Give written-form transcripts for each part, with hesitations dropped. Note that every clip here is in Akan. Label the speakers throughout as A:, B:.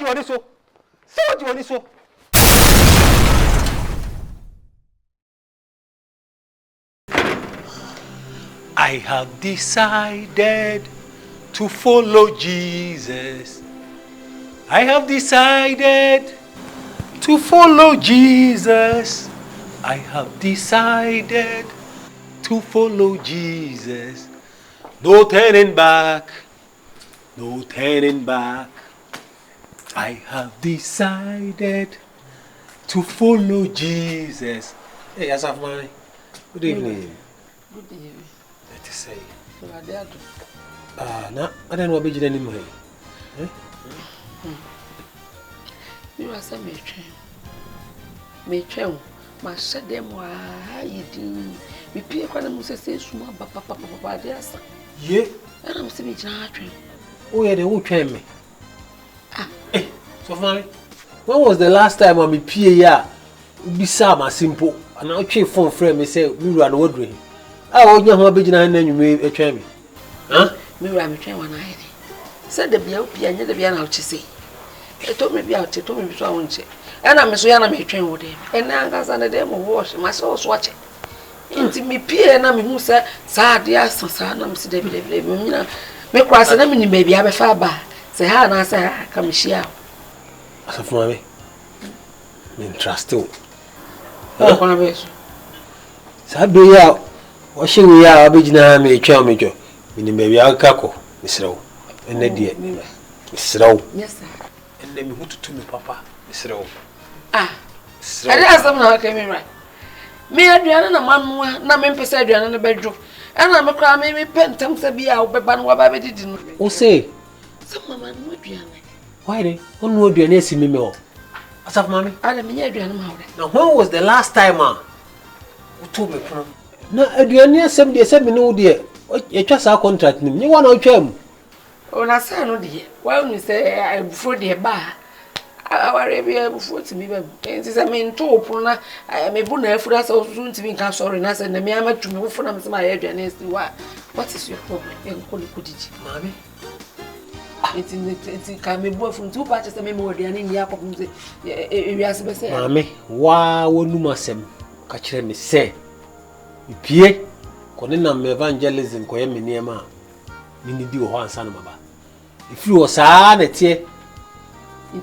A: what is so? Say what is so? I have decided to follow Jesus. I have decided to follow Jesus. I have decided to follow Jesus. No turning back. No turning back. I have decided to follow Jesus. Hey, Asante. Good evening.
B: Good evening.
A: Let us say.
B: No,
A: I don't know what you anymore.
B: You are some matron. My said them why you do. We pay a kind of say small papa, yes.
A: Ye,
B: and I'm saying,
A: oh, yeah, they will train me. Hey, so funny. When was the last time I'm a PA? Be some simple, and I'll change phone frame and say, we run ordering. I won't know how big and then you may train me. Huh?
B: Me ran a train one night. Said the BLP and the piano to say. It told me be out, it told me so won't say. And I'm a Suana may train with him. And now I got a demo wash, my soul's watching. Into me peer and I'm who said, sad, yes, son, I'm Sir David, me cross an enemy, maybe have a far by. Say, how I say, come she out.
A: As of mommy, trust you. Sabi out. Washing we are Abijana may tell me, Joe. Meaning maybe I'll cackle, Miss Rowe. And the dear Miss Rowe.
B: Yes, sir.
A: And then who to me, Papa, Miss Rowe.
B: I asked them how I came in right. Me, Adriana, and a man, no man per Adriana in the bedroom. And I'm a crime, maybe pen, Tom Sabi, I'll be ban what I didn't.
A: Oh, say,
B: some man would be.
A: Why they? One would be an AC me more. As of mommy,
B: I don't mean Adriana.
A: Now, when was the last time, who told me? No, Adriana said, they said me no, dear. You just our contract name. You want to chum?
B: Oh, I say, no, dear. Well, you say, I'm before the bar. I will before to me. Since I mean, two upon I may put a food as soon to be sorry, and I said, the me, I'm to move from my Adriana. What is your problem? You call it, could it, mammy? It's coming boy from 2 patches. I mean, more than in Yapo. Mammy,
A: why won't you must catch me say? Pierre, Conina Evangelism, Koyami near ma. Need you one son of Baba. If you were sad at here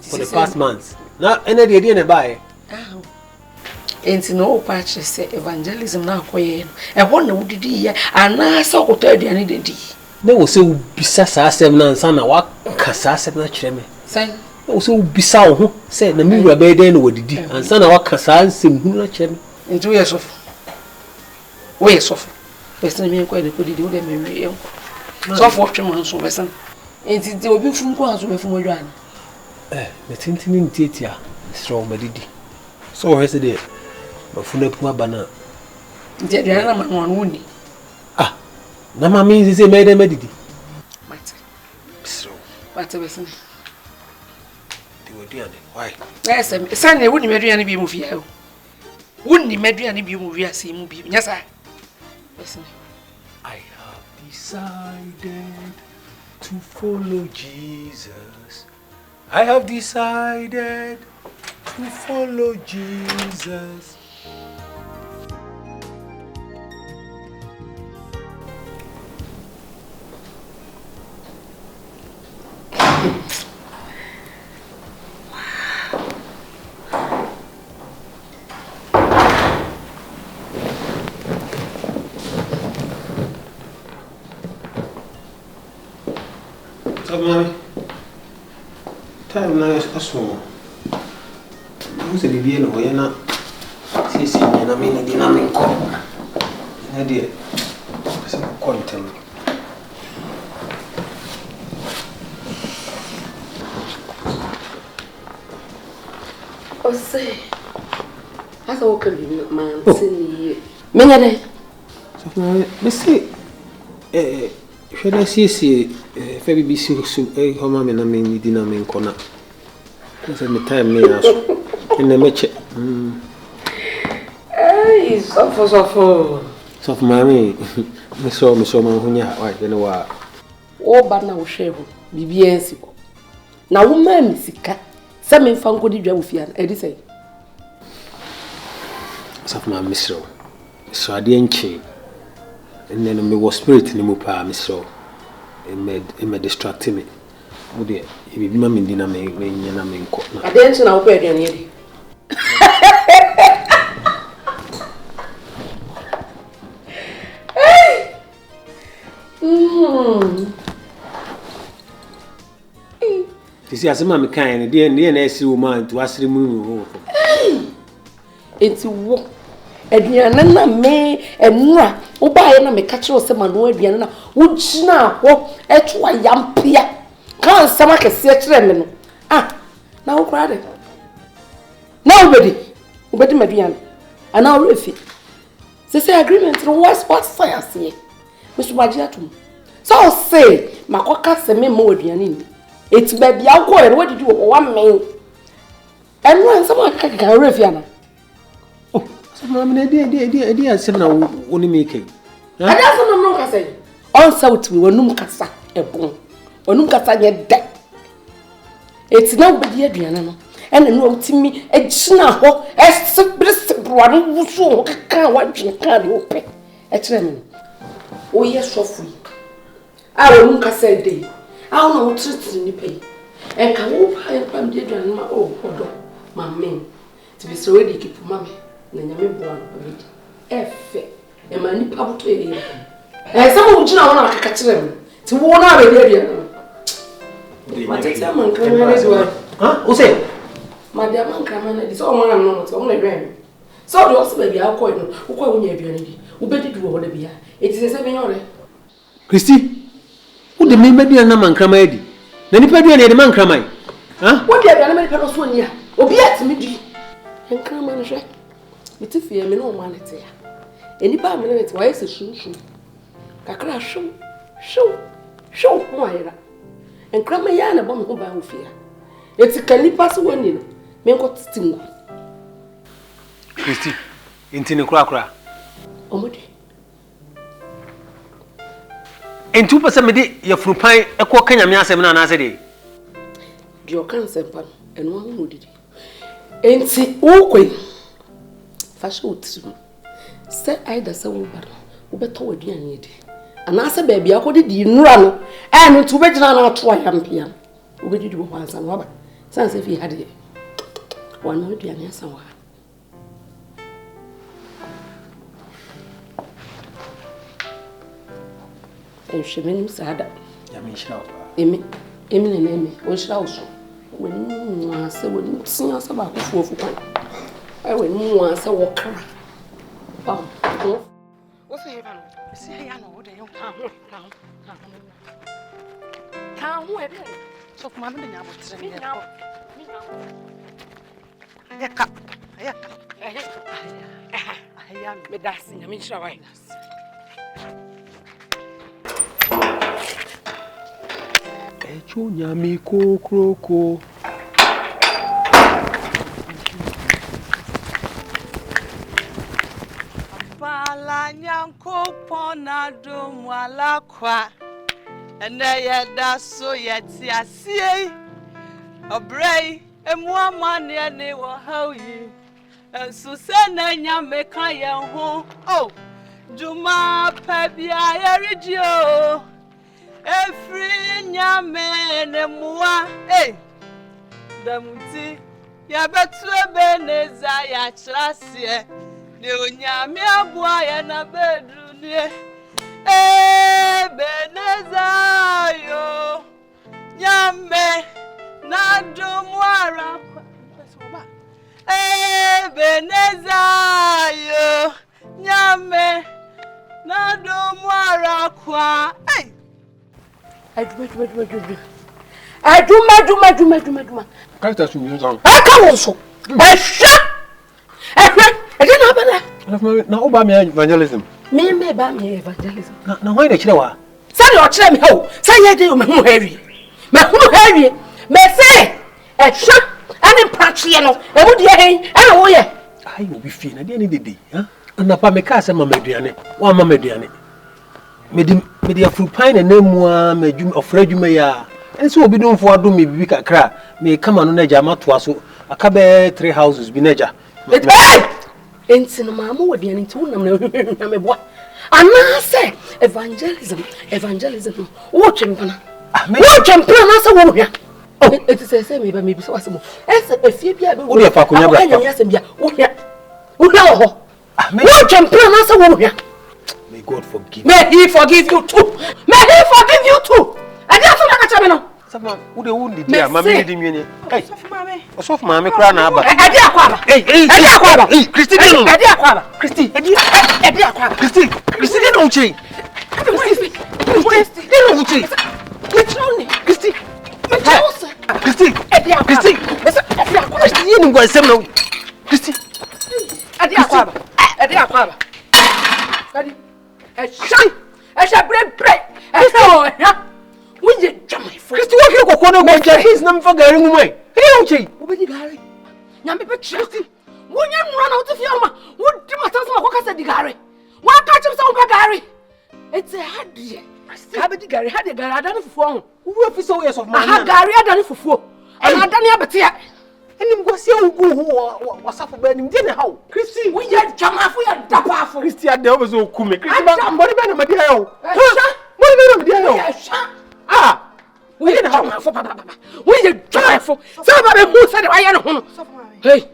A: for the past months, not any idea in a buy.
B: Ain't no patches say evangelism now, Quay. I wonder what did he, and I saw what I did.
A: There was so bizarre 7 son, what Cassas not chemmy. Say, also bizarre, said the mirror bed then what did, and son of what Cassas seemed who not chemmy.
B: In 2 years of. Ways of. Western me quite a good do them. So for 2 months over some. Ain't it will be from Quans from Moran?
A: The tinting Titia, strong, my diddy. So has a day, but for no banana.
B: Diana man wounded.
A: Ah, Nama means he made a medity. So,
B: What a person.
A: They were doing it. Why?
B: Yes, Sunday wouldn't marry any be movie. Wouldn't he marry any be movie? I see movie. Yes, I. Listen.
A: I have decided to follow Jesus. I have decided to follow Jesus. Mommy, time now is small. Who's the Vivian or Yana? See, and I mean, the name call. Dear, quantum.
B: Oh, say, I thought you man. See, Many.
A: So, let's see. Should I see if I be serious? How many I mean, didn't mean corner. That's the time near us in the match.
B: Hey, so
A: So, mammy, I saw me so much. Why, you know what?
B: Oh, but now, share BBS. Now, woman, Sika, Some in Fanko did Jawfian, Eddie say.
A: Of my Mr. So I didn't change. And then me was spirit in the Mupa, Mr. It made distract me. Oh dear, if you be in dinner, me court.
B: I didn't know where you're near.
A: You see, as a mammy kind, dear NS woman to ask the moon.
B: It's war. Ediana me and Nora, Obayana me catch us some no Ediana, which now walk at one young peer. Can't some like a search. Ah, now cried. Nobody, Betty Median, and now refit. Say agreement through what science here, Mr. Bajatum. So I'll say, my cocker send me more Dianin. It's baby, I'll go and what did you one man? And run someone can Refiana.
A: Idea, said now only making.
B: I don't know, I say. Also, we were Numcasa, a bone, or Numcasa yet dead. It's nobody, Adriana, and no to me, a snaho, as a brother who saw can't watch your card open. A tremor. Oh, yes, so free. I will Numcasa day. I'll know truth in the pay. And can walk high from the Adriana, oh, my man, to be so ready to keep mammy. Nanyame boa no efe e mani pabuto e some wo gina wona akakakire me ti wo na be dia no matete man kan na do
A: ha o say
B: madia man kan na di so o man no so o na dwen so do so be bia akọ no wo kwa wo nya aduane di wo be di wo ho da bia e ti se be nyore
A: Christy wo de me media na man krama edi na nipa dua na de man krama ha
B: wo dia aduane me pe no so ni a obi atimi di en krama no hwe It's if you are no man at here. Any minute, why is a shoe? Kakra show, Moira. And Kramayana bomb who by fear. It's a calipas winning. Men got sting.
A: Christy, into the crackra.
B: Omodi.
A: And 2% your fruit pie, a quack and a seven another day.
B: Your cancer, and one who did it. Ain't see, oh, Fashion say either so bad, better with you need. And as a baby, I could run and to bet on try and pian. We did once and Robert. Sounds if he had it. One more dear somewhere. And she means sad. Emmy, when she also. When I say, when sing us about 4 for 1. I will once a walker. What's the heaven? See, I know what they don't come. Where? So, Mamma, I will say now. I am medicine. I mean, shall I?
A: Echunya mi kroko.
C: Nyanko pona dum wala kwa ene ye da so ye ti asie obrei emu amane ne wo hawi ensu se na nyame kan ye ho oh juma pa bia ye redio efri nyame ne muwa damuti ya betu ebe ne za ya chrasie de onyame AGYA na bedrunie Ebeneza yo nyame na dumwara Ebeneza yo nyame na dumwara kwa
B: Aduma.
A: Can't touch me, son.
B: I come also. I didn't happen.
A: Now, about me evangelism.
B: Me by me evangelism.
A: Now, why the child?
B: Say your children, ho. Say you do me heavy. Me say, a shot and in Prachiano. I would ye, and away.
A: I will be feeling at the end of the day, huh? And a pamecasa, Mamma Diane, Mamma Diane. Media fruit pine and name one, made you afraid you may. And so be doing for do me be kakra. Me come on neja matwa so akabe 3 houses be neja.
B: Enti no mama wo de ani tu nam na me boa. Ana say evangelism wo twempana. Wo twempana na say wo hwa. It is say me ba me bi so asemo. Ese efie bia be wo.
A: Wo fa konya bra.
B: Anya asem bia wo hwa. Wo hwa ho. Wo twempana na say wo hwa.
A: May God forgive.
B: May he forgive you too. May he forgive you too. Ade aso na ka cha me no.
A: Sama wo de wo ndi dia mama ndi nwene. Hey.
D: Osof mama kra na aba.
B: Ade akwaba.
A: Hey, akwaba. Hey, Christy no.
B: Ade akwaba.
A: Christy.
B: Ade akwaba.
A: Christy no uche. Christy no uche.
B: Metroni.
A: Christy.
B: Metrosa.
A: Christy.
B: Ade akwaba.
A: Christy.
B: Ade akwaba.
A: Christy you go sem no. Christy.
B: Ade akwaba. Ade akwaba. Ade. Bre. When you jam my foot.
A: Christy what you go no go his name for gari mu mai. Hey uche.
B: Obedi gari. Nyame be Christy. When you run out of your ma, what do matter so ko kasa di gari. Wa ka chim so be gari. It's a hard day. Have the gari, had the gari adan fufuo ho.
A: Wo fi so years of man.
B: Aha gari adan fufuo. And adan ya betia.
A: Enim go se ugu ho wasafo ba nim dey na how. Christy,
B: we ya jamafo ya dapafo.
A: Christy ade o be so ku me. Christy ba mbori be na me dey how. Mbori be na me dey how. Ah, we dey how for papa.
B: We dey jamafo. Say ba be hu say dey aye no ho. Hey.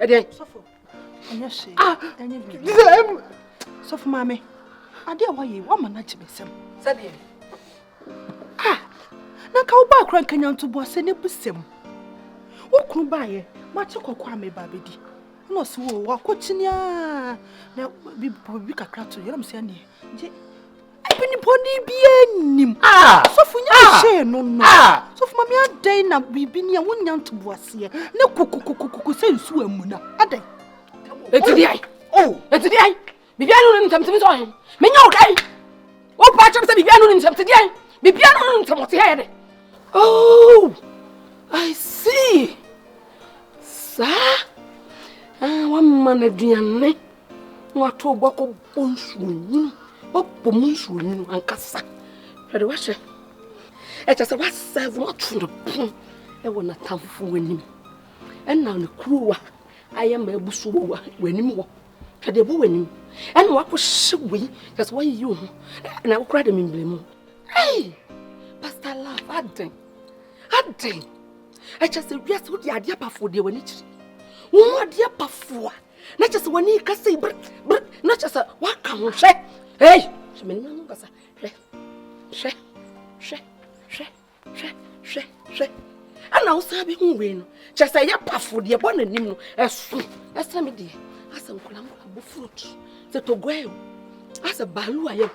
B: Ede.
D: Sofo. Anya she.
B: Anya bi.
A: This
D: Sofo mama. Ade a waye wa ma na chibesem.
B: Say dey.
D: Na ka wo ba kran kanya nto bo se ne busem. Wo kunu ba ye, ma che kokwa me ba bedi. No se wo wa kochinia na bi kakra to yeram se ane. Je Ibini poni bi enim. Sofo nya she no. Sofo mama adan na bibini a wonya nto bo ase. Ne kukukukuku se nsu amuna. Adan.
B: Etidi ai. Etidi ai. Bibia no ntamtemi so hen. Menya wo kai. Wo pa chem se bibia no ntamtedi ai. Bibia no ntamote he de. Oh, I see. Sa, one man aduane. Wato boko bonsu. Opo munsu ni ankasa. Hwede wa hye. E cha se wa serve what to the e wona tamfo wanim. E na ne kuruwa ayema ebusu wo wanim wo. Hwede bo wanim. E na wako hyewe just why you na wokra de memblemu. Hey! Pastor Love, Aden. I just said, yes, what the idea for the one each. What dear Pafua? Not just when he can say, but not just a what come shake. Hey, she may not say, shake. And now, Sabi, who win. Just a yapafu, dear one and him as soon as some dear, as some column of fruit. The Togueo, as a balua,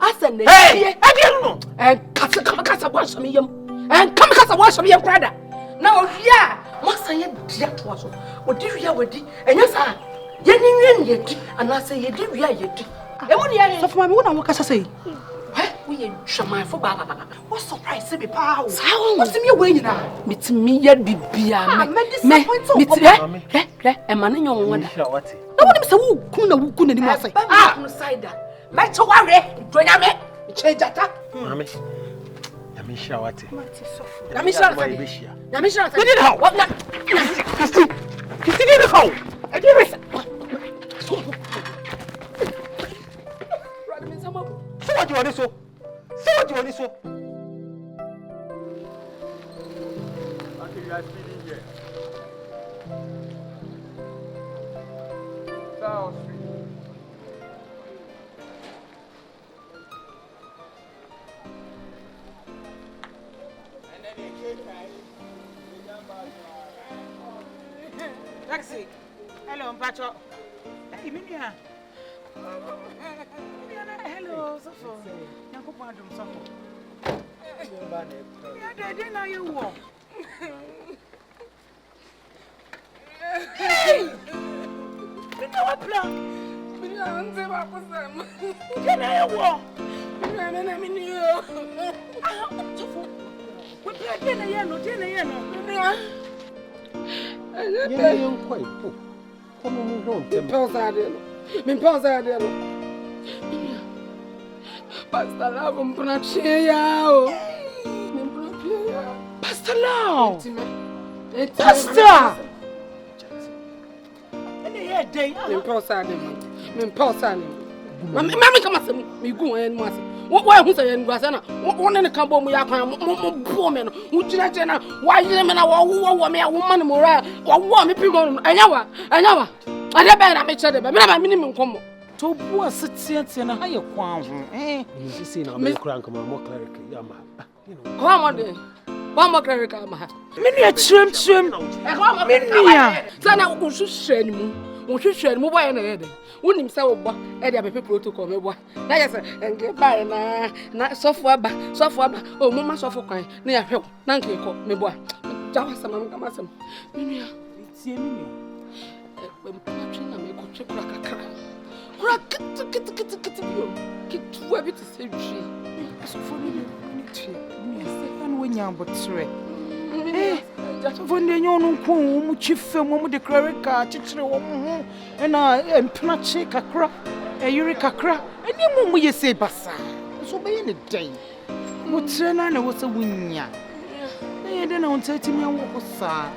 B: as a name. Hey, I don't know. And Casa wash me, and come Casa wash me, brother. Now, yeah, must I yet was what do you with it? And yes, I yet, and I say, you do, yet. And what do you
D: Sofo mama wona wo kasa say?
B: We shama for Baba. What surprise to be power?
D: What's me way na?
B: Meet me yet be bia. And man in your wonder.
D: Na wona se wo kun na ni mo say.
B: Side. Let you worry. Join me. Change that.
A: Mami. Yamisha wate.
B: Yamisha.
A: We did how?
B: What not?
A: Christy did how? I did it. So what you want so?
E: Until you are speeding here. South Street.
C: Taxi. Hello, Mpacho. Hey, Minia. Hello, Sofo. Yanko Padum, Sofo. Yeah, they know you walk. Hey! We know a plan. We don't say what was them. Can I walk? We don't know. Sofo. We play dinner, dinner.
A: Yeye nkwai po. Kono mu don tem.
B: Me pausa dele. Pastor Love mpona chia o. Me mpona
D: Pastor now. Pastor.
B: Mami kama se mi gu en mo ase. Wo hu se en guasa na. Wo ne kan bo mu ya kan mo bo me no. Wo jira je na wa yire me na wo me ya wo man mo ra. Wo me pi mo anya wa. Ade be na me chere be. Me na ba mini me nkomo.
D: To bu asetiatia na ha ye kwan ho.
A: You see now me kran kama mo cleric ya ma. You know.
B: Come on there. One more cleric ma ha.
D: Me nua trem. Me nua.
B: Sana wo hwehwɛ ni mu. Wo hwehwɛ ni mu boy na ye de. Wonim say wo bo e de abepe protocol me bo. Na ye say enke bai na sofo aba o mu ma sofo kwan na ya hwe na nke ko me bo. Jawa sama me kama sam. Me nua.
D: Tie me nua.
B: Mpatwe na me ko twekura kakra. Kura kit bio. Kit wo bi te se dwi.
D: Sofo ni tie. Me say an wo nyambotre. For the young who chief and the clerica, teacher, and I empna check a crop, a eureka crop, and you will say, Bassa. So be in a day. What Senna was a winya? They didn't say to me, what was sad.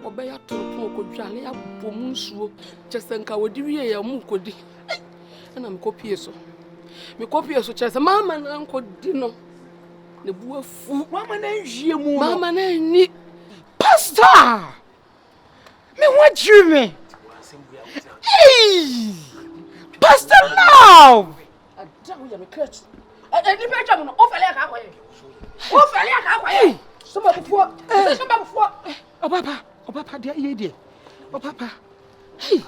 B: Obeya toro ko dwale ya bomu nsuo chesenka wodiwie ya mu kodi na me kopie so chese mama na nkodi no ne buafu
D: Mama na nhie mu
B: mama na ni
D: pastor me what you me hey pastor now
B: adawo ya me crutch ni be twa mo o fele ka kwaye so ba bufuo
D: Papa, dear, ye dear. Oh, Papa. Hey,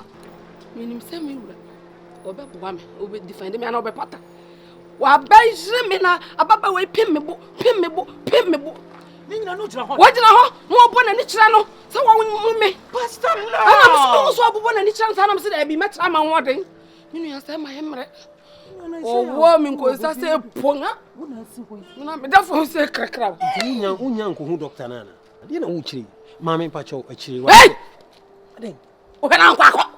B: minim se mi wura. Obe boa me, obe defend me and obe pata. Wa bai jeme na ababa we pim me bo.
D: Ni no jira ho.
B: Wa jira ho, mo bo na ni kira no. Se wa wo me.
D: Pastor no.
B: Ana so bo na ni kira sa na me se da bi metra ma woden. Ni nu ya se ma hemre. Wo mi nko sa se ponga.
D: Wo na si ho.
B: Na me da fo se krakra.
A: Unya nko hu doctor nana. Ade na wo chiri. Mama pacho achiri wa.
B: Hey! Ade. O kana kwa.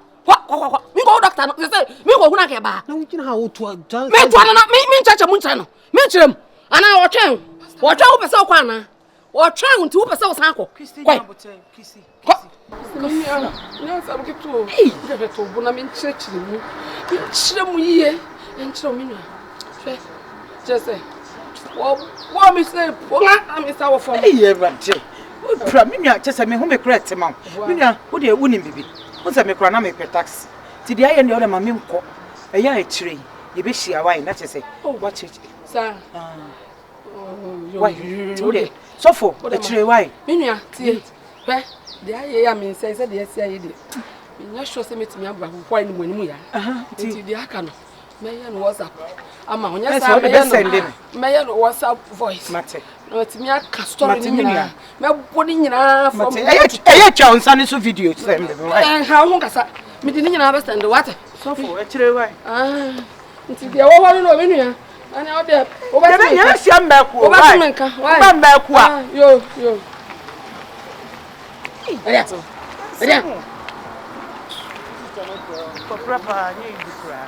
B: Mi go doctor no. Say mi go hu na ke ba.
A: Na wo kina ha wo to.
B: Me to na mi nchacha mu ncha no. Me nchirem. Ana wo twen wo pese o kwa na. Wo twen nti wo pese o san ko. Kwai.
D: Kisi.
B: Na sabu kitu. Ngebe to bu na mi nchirechiri mu. Mi nchire mu yiye. Nchire mi nua. Hwe. Jese. Wo mi say ponga mi sa wo fom.
D: Hey, Evangelism. Pra me nua chese me ho me correct ma. Me nua wo de wonim bibi. Wo se me kra na me pe taxi. Ti dia ye ne o le ma me nko. Eya etire. Ye be hia wai na chese. What church?
B: Sir.
D: Why? Today. So for etire wai.
B: Me nua tie. Hwe. Dia ye ya me say de sia ye de. Me nya sure say metimi abra kwai ni mwanimu ya. Ti dia aka no. Me ye no WhatsApp. Ama onya sa me ye no WhatsApp voice.
D: Mate.
B: No ti mi aka story ni nyina. Me body nyina from.
D: Eye twa unsa ni so video send me.
B: Ha ho kasa. Me di nyina ba send what?
D: So for etire wai.
B: Nti dia wo ho no me nua. Ana o de o ba
D: ti nya sia mba ku.
B: O ba ti menka.
D: Ba mba ku a.
B: Yo. Edia.
D: Ko proper ni dukura.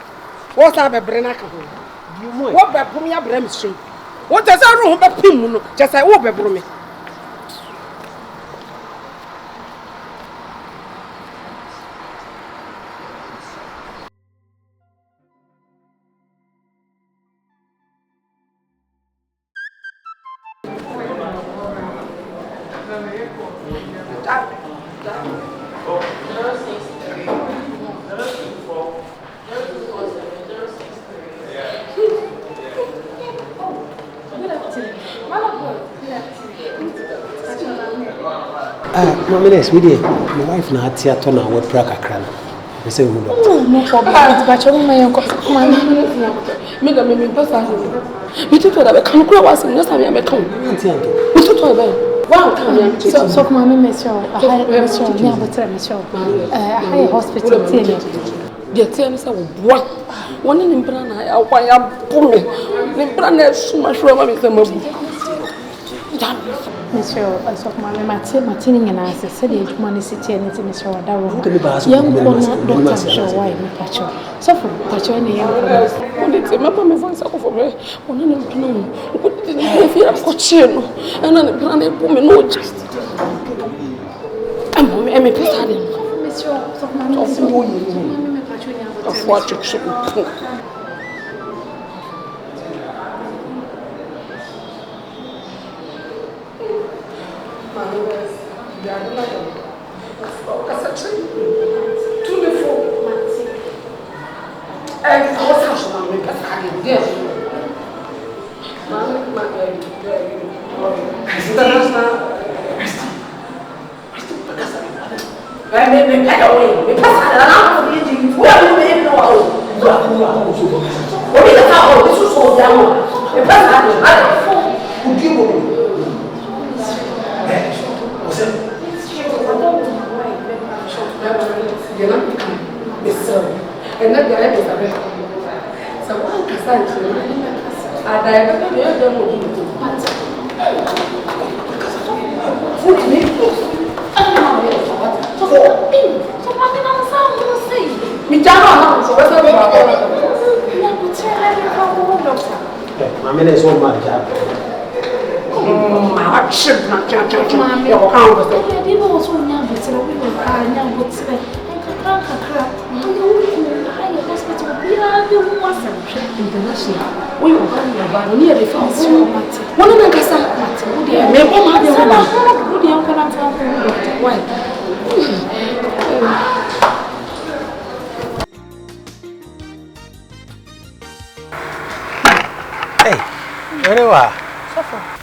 B: Wo sa be brena ka ho. Wo be pum ya bra mi so. Wo te sa ru ho be pim mu no. Je say wo be bro me.
A: Mama, we did. My wife na atia to na we pra kakra na. Me say we doctor.
B: Oh, no problem. But you don't mind me go me pass out. Me to that be kan kura was no say me kan.
A: Auntie Anto.
B: Me to be. Wow, come here.
F: So mama monsieur, me abotre monsieur. High hospital tie.
B: Dia tie no say wo boa. Woni ni mpra na akwa ya bo me. Ni mpra na suma shuro ma me say mabu.
F: Monsieur, also my Martini and I said, the money city and it's Mr. Daro. Young woman, Doctor, show why me patcho. So for patcho any young woman. It's a mapper, my voice over me. One of them, if you have cochino, and then a planet woman, no just. I'm a person. Monsieur, of what you should do.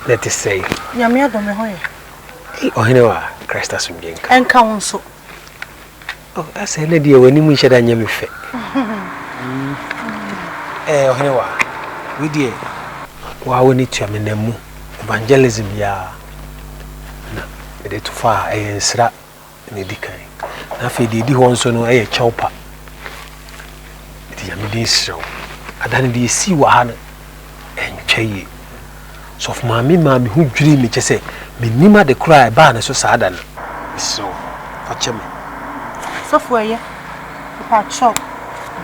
A: Let us say,
D: Yamia Domehoy.
A: Oh, you know, Christ has been
D: And counsel.
A: Oh, I say, lady, when you wish that I am fit. Eh, oh, you know, we dear. Why we need to am in the moon? Evangelism, ya. It is too far, and sra in the decay. Nothing did you want to know a chopper. It is a minister. I don't see what and chay. So for mammy who dream me just say me nima the cry ban so sad and so watch me
D: Software part shop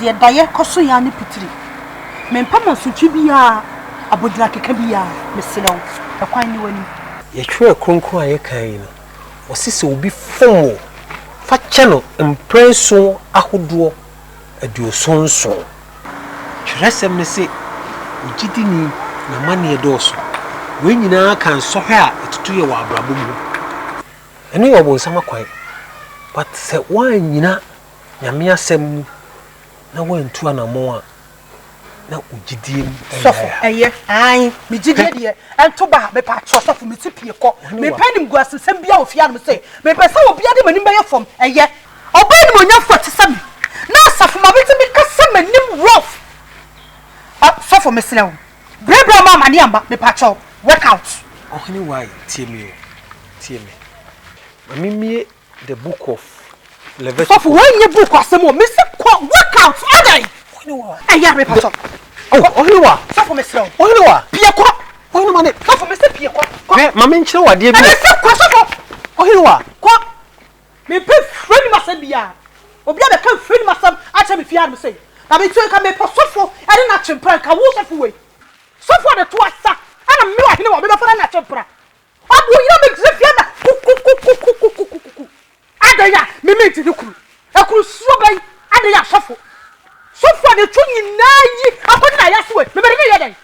D: the daya koso ya ni pitiri me mpama so twibia abodira keka bia meselaw e kwan ni wani
A: ye twa kronkron aye kan no osise obi fomo fa channel impression ahodo aduosonso twresem ne se ugidini na mane edoso when you now can so here it's 2 year abrabum and you won some quite but say one yina nyame asem na wan tu na mo na ugidiem
D: sofo eye ai mi gidie de en to ba me pa cho sofo mi tipie ko me panim gu asem bia ofia no say me pesa obia de manim beye fom eye oba ni monya foti sam na sofo ma beti mi kasa manim rough sofo me selew brebra mama ni amba me pa cho workout.
A: Oh, anyway, tell me. Mimi, the book of Leviticus.
D: So, when you book or some more, Mr. Workout, all day. I am a person.
A: Oh, you are.
D: So, for Mr.
A: Oh, you are.
D: Piaco.
A: Oh, you are.
D: So, for Mr. Piaco.
A: Mamma, you are, dear. Oh, you are.
D: What? Me pay friend must be ya. Obia the can friend must have actually if you have to say. Now, me too can be possible. I didn't actually prank. I was off away. So, for the 2 hours. I'm not going to be a tempera. I'm going to make Adaya, me meet the crew. I could swab Adaya shuffle. So for the 2 I'm going to ask you.